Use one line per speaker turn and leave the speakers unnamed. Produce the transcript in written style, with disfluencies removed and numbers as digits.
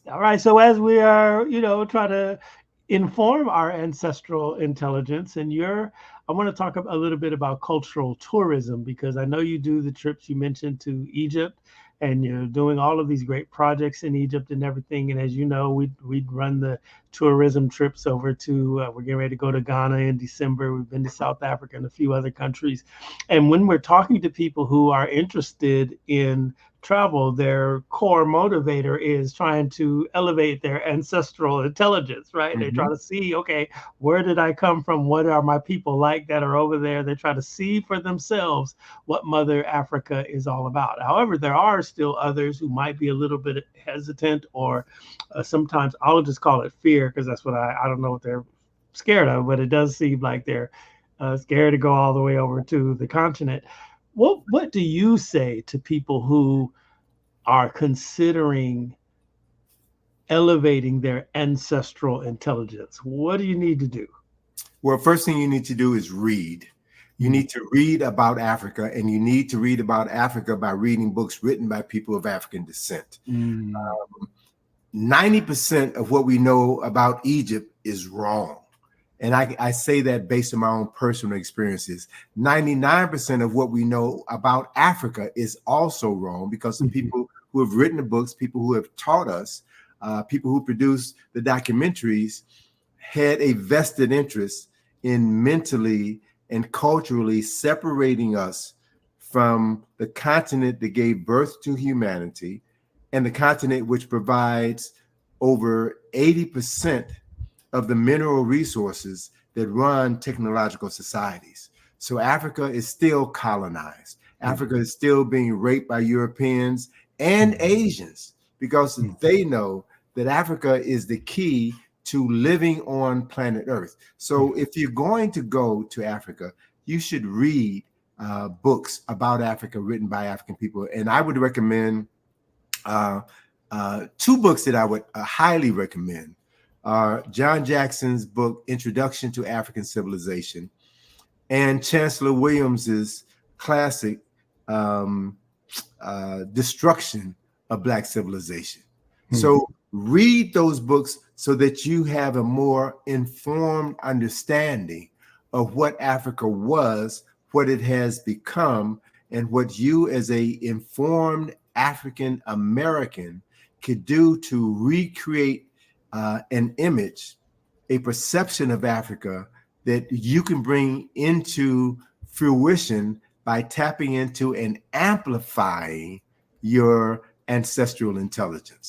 All right. So as we are, trying to inform our ancestral intelligence, I want to talk a little bit about cultural tourism because I know you do the trips you mentioned to Egypt, and you're doing all of these great projects in Egypt and everything. And as you know, we'd run the tourism trips over to. We're getting ready to go to Ghana in December. We've been to South Africa and a few other countries, and when we're talking to people who are interested in travel, their core motivator is trying to elevate their ancestral intelligence, right? They try
Hmm.
to see, okay, where did I come from? What are my people like that are over there? They try to see for themselves what Mother Africa is all about. However, there are still others who might be a little bit hesitant, or sometimes I'll just call it fear because that's what I don't know what they're scared of, but it does seem like they're scared to go all the way over to the continent. What do you say to people who are considering elevating their ancestral intelligence? What do you need to do?
Well, first thing you need to do is read. You
Mm,
need to read about Africa, and you need to read about Africa by reading books written by people of African descent.
mm,
90% of what we know about Egypt is wrong. And I say that based on my own personal experiences. 99% of what we know about Africa is also wrong because the
mhm,
people who have written the books, people who have taught us, people who produced the documentaries had a vested interest in mentally and culturally separating us from the continent that gave birth to humanity and the continent which provides over 80% of the mineral resources that run technological societies. So Africa is still colonized.
mm,
Africa is still being raped by Europeans and
mm,
Asians because
mm,
they know that Africa is the key to living on planet Earth.
mm.
So if you're going to go to Africa, you should read books about Africa written by African people. And I would recommend uh, two books that I would highly recommend are John Jackson's book, Introduction to African Civilization, and Chancellor Williams's classic, um, Destruction of Black Civilization.
Mm.
So read those books so that you have a more informed understanding of what Africa was, what it has become, and what you as a informed African American could do to recreate an image, a perception of Africa that you can bring into fruition by tapping into and amplifying your ancestral intelligence.